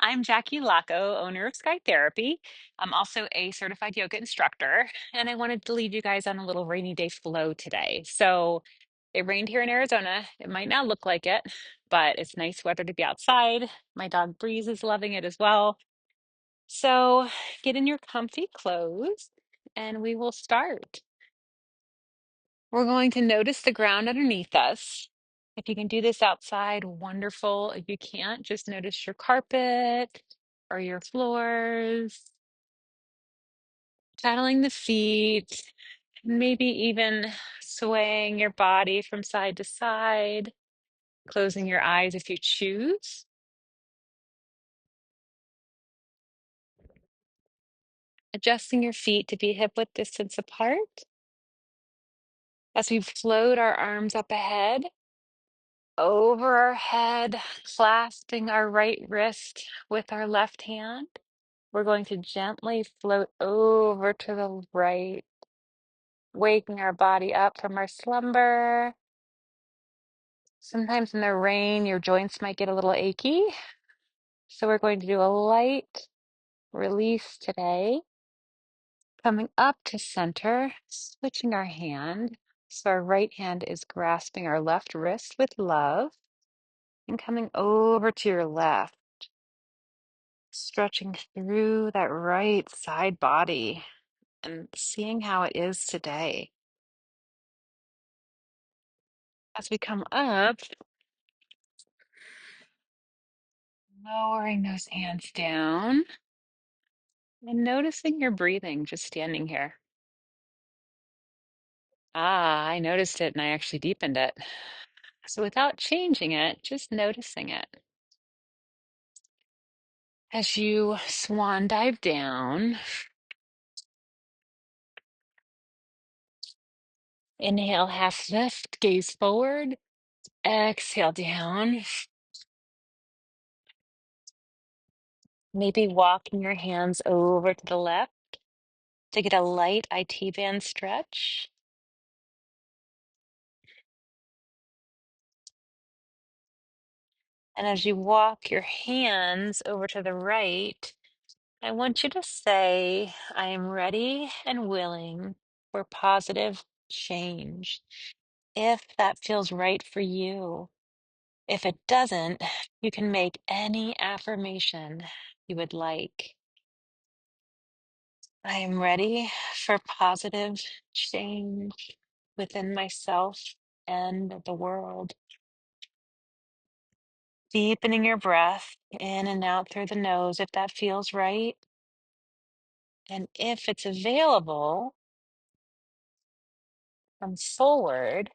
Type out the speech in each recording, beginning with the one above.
I'm Jackie Laco, owner of Skye Therapy. I'm also a certified yoga instructor, and I wanted to lead you guys on a little rainy day flow today. So it rained here in Arizona. It might not look like it, but it's nice weather to be outside. My dog Breeze is loving it as well. So get in your comfy clothes and we will start. We're going to notice the ground underneath us. If you can do this outside, wonderful. If you can't, just notice your carpet or your floors, pedaling the feet, maybe even swaying your body from side to side, closing your eyes if you choose. Adjusting your feet to be hip width distance apart. As we float our arms up ahead, over our head, clasping our right wrist with our left hand. We're going to gently float over to the right, waking our body up from our slumber. Sometimes in the rain, your joints might get a little achy. So we're going to do a light release today. Coming up to center, switching our hand. So our right hand is grasping our left wrist with love and coming over to your left, stretching through that right side body and seeing how it is today. As we come up, lowering those hands down and noticing your breathing just standing here. Ah, I noticed it and I actually deepened it. So without changing it, just noticing it. As you swan dive down, inhale, half lift, gaze forward. Exhale down. Maybe walking your hands over to the left to get a light IT band stretch. And as you walk your hands over to the right, I want you to say, I am ready and willing for positive change. If that feels right for you. If it doesn't, you can make any affirmation you would like. I am ready for positive change within myself and the world. Deepening your breath in and out through the nose if that feels right. And if it's available, come forward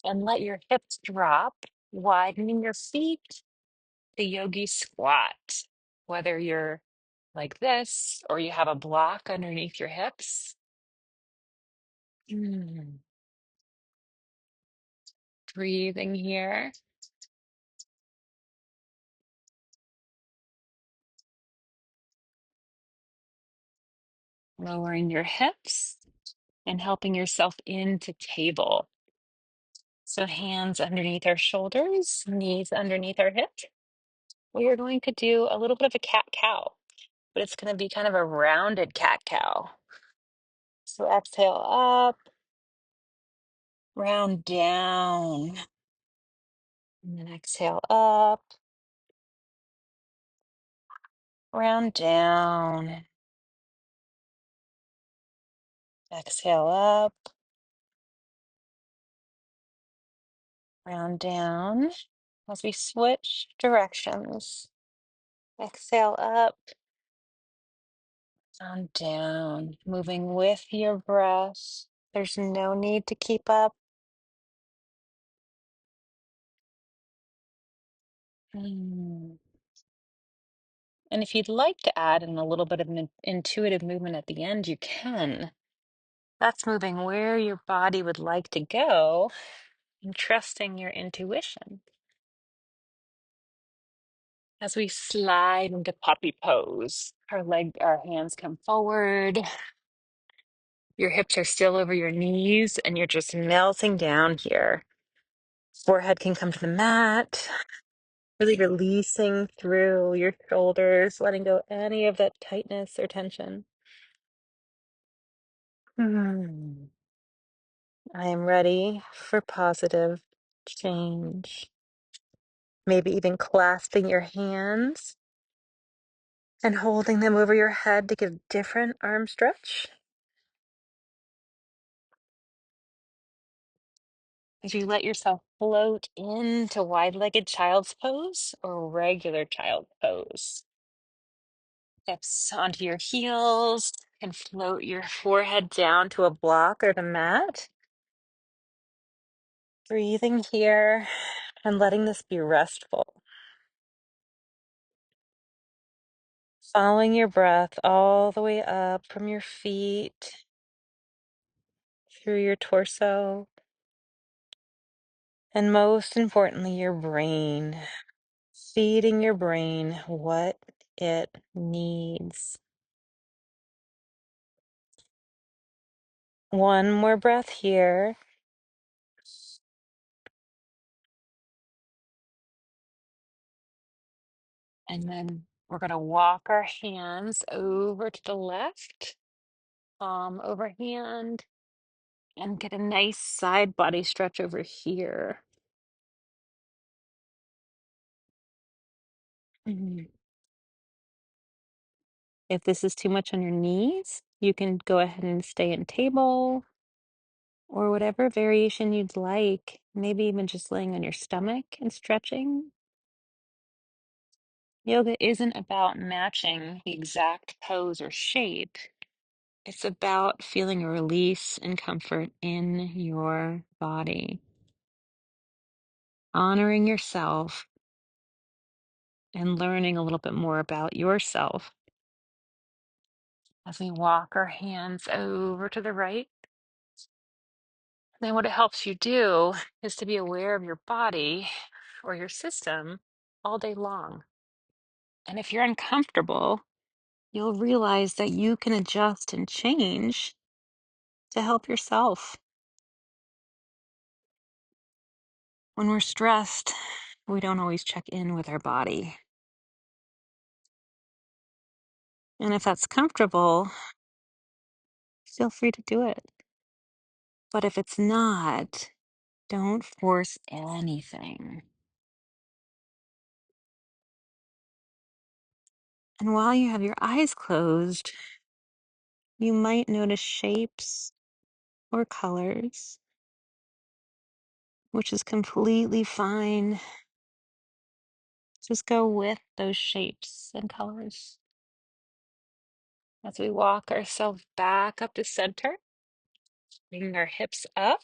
and let your hips drop, widening your feet, the yogi squat. Whether you're like this or you have a block underneath your hips. Mm. Breathing here, lowering your hips and helping yourself into table. So hands underneath our shoulders, knees underneath our hips. We are going to do a little bit of a cat cow, but it's going to be kind of a rounded cat cow. So exhale up, round down, and then exhale up, round down, exhale up, round down. As we switch directions, exhale up, on down, moving with your breath. There's no need to keep up. Mm. And if you'd like to add in a little bit of an intuitive movement at the end, you can. That's moving where your body would like to go and trusting your intuition. As we slide into puppy pose, our hands come forward. Your hips are still over your knees and you're just melting down here. Forehead can come to the mat. Really releasing through your shoulders, letting go any of that tightness or tension. Hmm. I am ready for positive change. Maybe even clasping your hands and holding them over your head to give different arm stretch. As you let yourself float into wide-legged child's pose or regular child pose. Hips onto your heels and float your forehead down to a block or the mat. Breathing here and letting this be restful. Following your breath all the way up from your feet, through your torso, and most importantly, your brain. Feeding your brain what it needs. One more breath here. And then we're going to walk our hands over to the left, palm over hand, and get a nice side body stretch over here. Mhm. If this is too much on your knees, you can go ahead and stay in table or whatever variation you'd like. Maybe even just laying on your stomach and stretching. Yoga isn't about matching the exact pose or shape. It's about feeling a release and comfort in your body, honoring yourself and learning a little bit more about yourself. As we walk our hands over to the right, then what it helps you do is to be aware of your body or your system all day long. And if you're uncomfortable, you'll realize that you can adjust and change to help yourself. When we're stressed, we don't always check in with our body. And if that's comfortable, feel free to do it. But if it's not, don't force anything. And while you have your eyes closed, you might notice shapes or colors, which is completely fine. Just go with those shapes and colors. As we walk ourselves back up to center, bringing our hips up.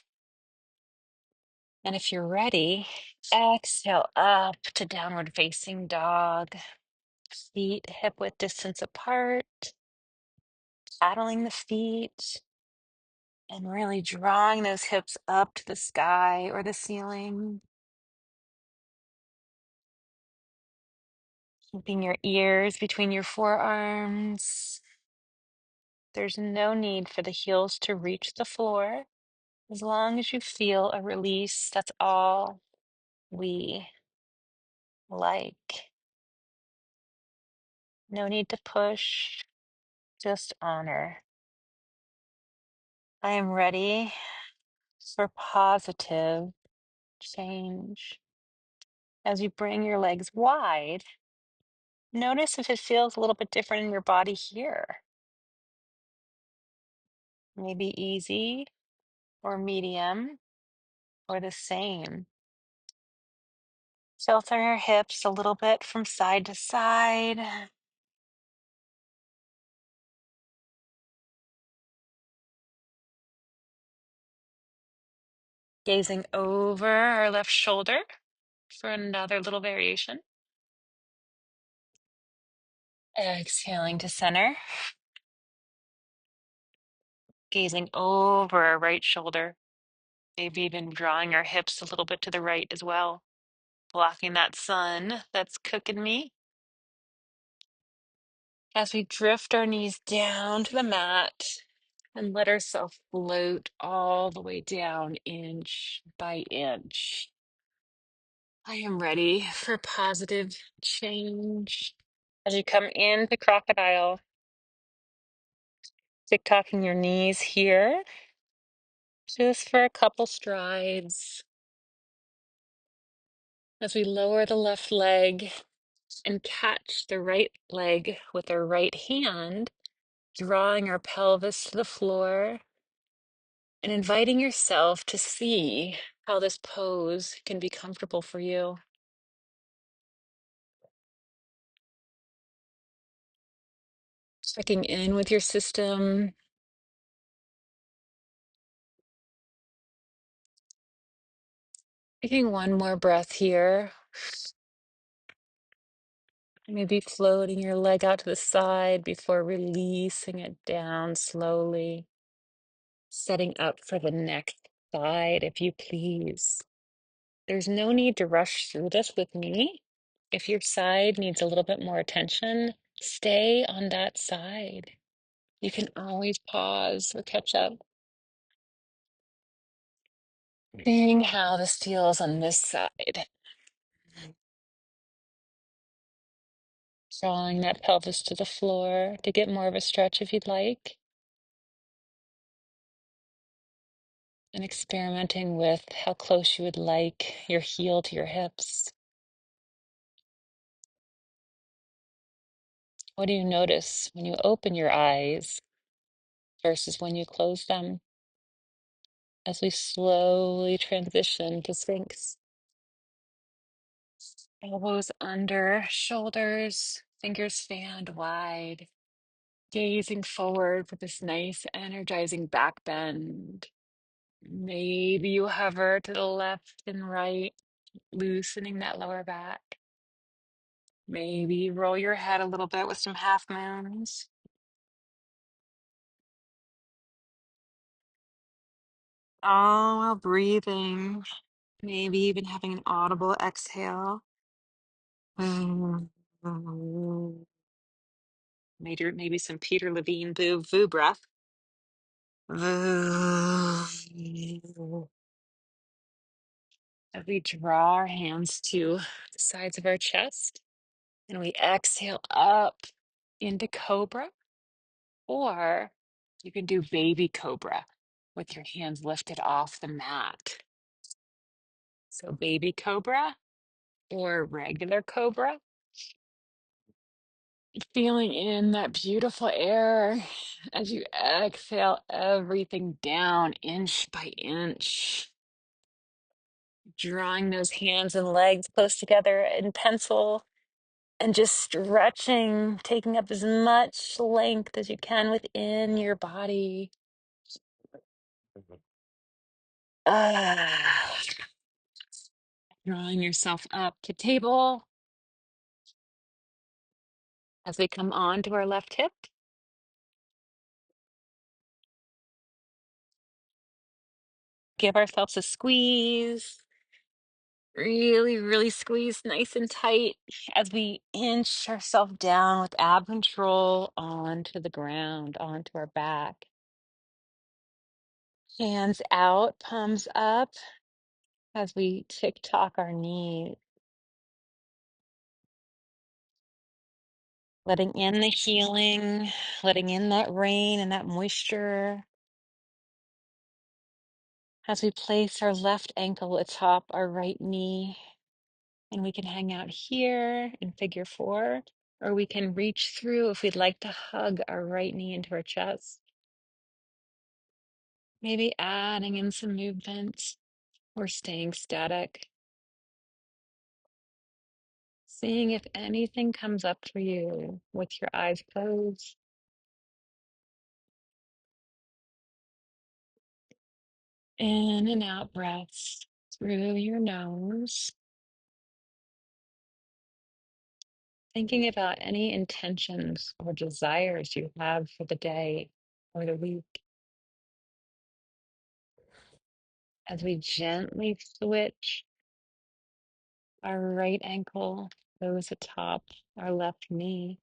And if you're ready, exhale up to downward facing dog. Feet hip width distance apart, paddling the feet, and really drawing those hips up to the sky or the ceiling. Keeping your ears between your forearms. There's no need for the heels to reach the floor. As long as you feel a release, that's all we like. No need to push, just honor. I am ready for positive change. As you bring your legs wide, notice if it feels a little bit different in your body here. Maybe easy or medium or the same. Tilting your hips a little bit from side to side. Gazing over our left shoulder for another little variation. Exhaling to center. Gazing over our right shoulder. Maybe even drawing our hips a little bit to the right as well. Blocking that sun that's cooking me. As we drift our knees down to the mat and let ourselves float all the way down inch by inch. I am ready for positive change. As you come into crocodile, tick-tocking your knees here, just for a couple strides. As we lower the left leg and catch the right leg with our right hand, drawing our pelvis to the floor and inviting yourself to see how this pose can be comfortable for you. Checking in with your system. Taking one more breath here. Maybe floating your leg out to the side before releasing it down slowly. Setting up for the next side, if you please. There's no need to rush through this with me. If your side needs a little bit more attention, stay on that side. You can always pause or catch up. Seeing how this feels on this side. Drawing that pelvis to the floor to get more of a stretch if you'd like. And experimenting with how close you would like your heel to your hips. What do you notice when you open your eyes versus when you close them? As we slowly transition to Sphinx. Elbows under, shoulders, fingers fanned wide. Gazing forward with this nice energizing back bend. Maybe you hover to the left and right, loosening that lower back. Maybe roll your head a little bit with some half moons. All while breathing, maybe even having an audible exhale. Maybe some Peter Levine boo breath. As we draw our hands to the sides of our chest and we exhale up into cobra, or you can do baby cobra with your hands lifted off the mat. So baby cobra or regular cobra. Feeling in that beautiful air as you exhale everything down inch by inch. Drawing those hands and legs close together in pencil and just stretching, taking up as much length as you can within your body. Ah. Drawing yourself up to table as we come on to our left hip. Give ourselves a squeeze. Really, really squeeze nice and tight as we inch ourselves down with ab control onto the ground, onto our back. Hands out, palms up as we tick-tock our knees. Letting in the healing, letting in that rain and that moisture. As we place our left ankle atop our right knee, and we can hang out here in figure four, or we can reach through if we'd like to hug our right knee into our chest. Maybe adding in some movement or staying static. Seeing if anything comes up for you with your eyes closed. In and out breaths through your nose. Thinking about any intentions or desires you have for the day or the week. As we gently switch our right ankle goes atop our left knee,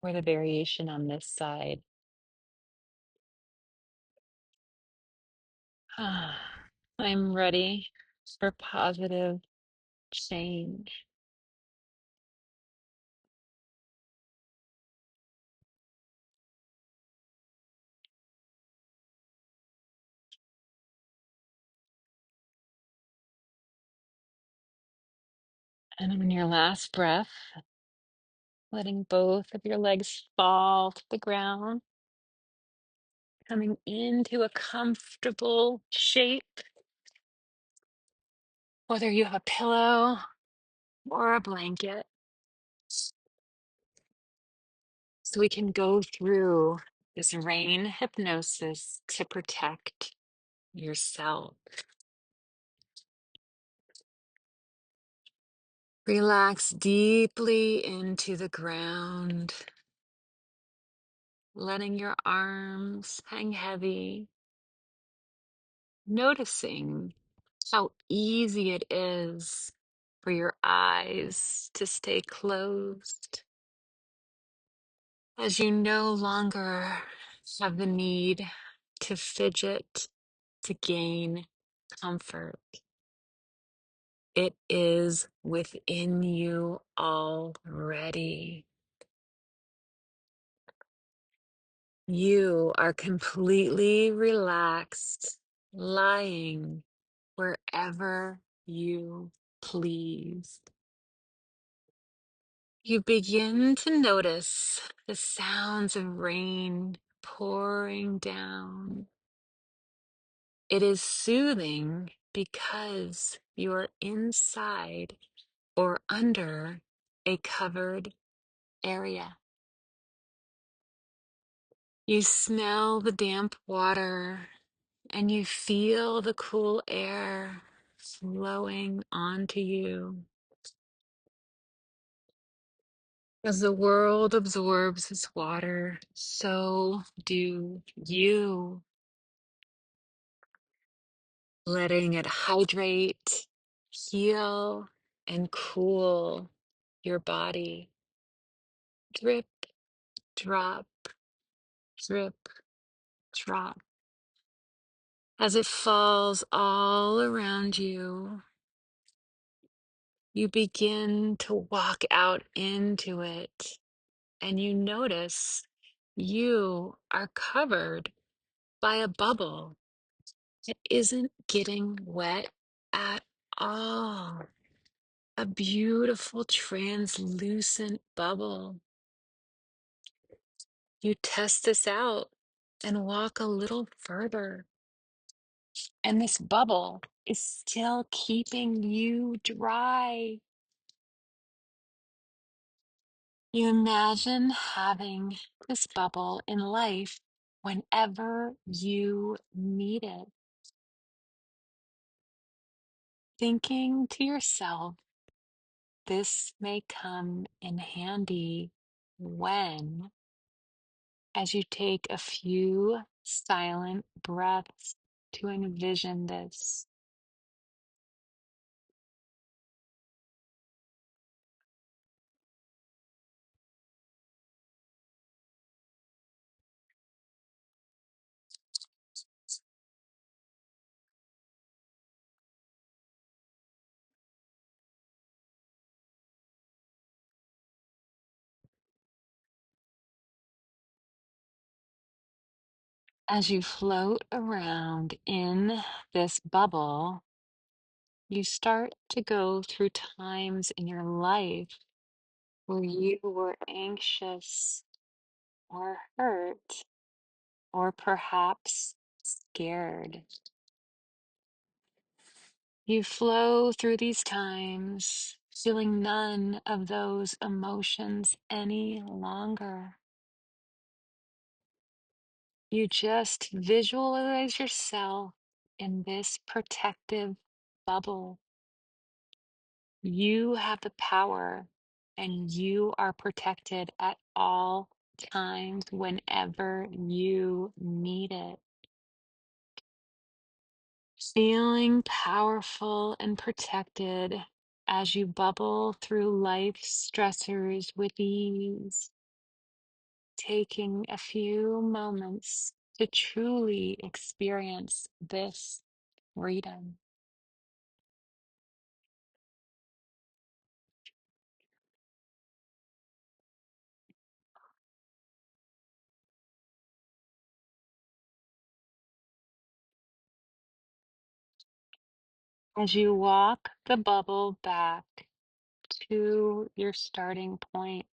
or the variation on this side. I'm ready for positive change. And on your last breath, letting both of your legs fall to the ground, coming into a comfortable shape, whether you have a pillow or a blanket. So we can go through this rain hypnosis to protect yourself. Relax deeply into the ground, letting your arms hang heavy, noticing how easy it is for your eyes to stay closed as you no longer have the need to fidget to gain comfort. It is within you already. You are completely relaxed, lying wherever you please. You begin to notice the sounds of rain pouring down. It is soothing because you're inside or under a covered area. You smell the damp water and you feel the cool air flowing onto you. As the world absorbs this water, so do you, letting it hydrate, heal, and cool your body. Drip, drop, drip, drop. As it falls all around you, you begin to walk out into it, and you notice you are covered by a bubble. It isn't getting wet at all. A beautiful translucent bubble. You test this out and walk a little further, and this bubble is still keeping you dry. You imagine having this bubble in life whenever you need it. Thinking to yourself, this may come in handy when, as you take a few silent breaths to envision this. As you float around in this bubble, you start to go through times in your life where you were anxious or hurt or perhaps scared. You flow through these times, feeling none of those emotions any longer. You just visualize yourself in this protective bubble. You have the power and you are protected at all times whenever you need it. Feeling powerful and protected as you bubble through life's stressors with ease, taking a few moments to truly experience this freedom. As you walk the bubble back to your starting point,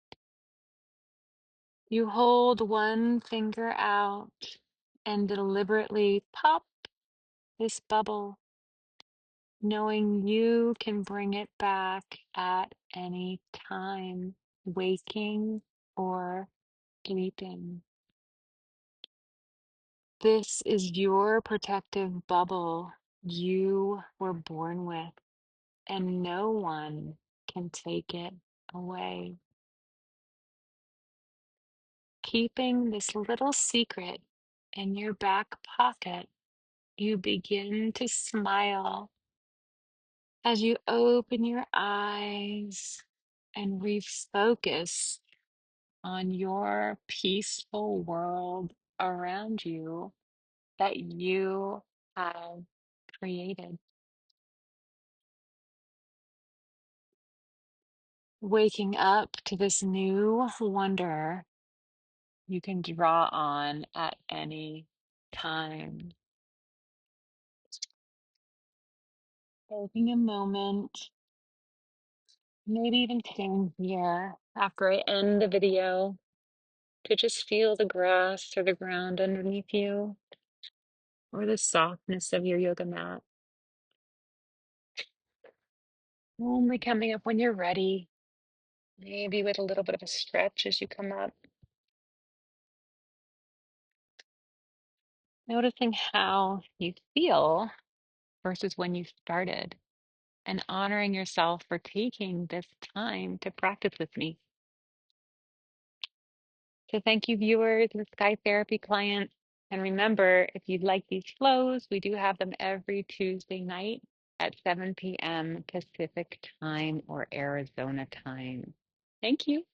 you hold one finger out and deliberately pop this bubble, knowing you can bring it back at any time, waking or sleeping. This is your protective bubble you were born with, and no one can take it away. Keeping this little secret in your back pocket, you begin to smile as you open your eyes and refocus on your peaceful world around you that you have created. Waking up to this new wonder you can draw on at any time. Taking a moment, maybe even staying here after I end the video to just feel the grass or the ground underneath you or the softness of your yoga mat. Only coming up when you're ready, maybe with a little bit of a stretch as you come up. Noticing how you feel versus when you started, and honoring yourself for taking this time to practice with me. So thank you, viewers and Skye Therapy clients. And remember, if you'd like these flows, we do have them every Tuesday night at 7 p.m. Pacific time or Arizona time. Thank you.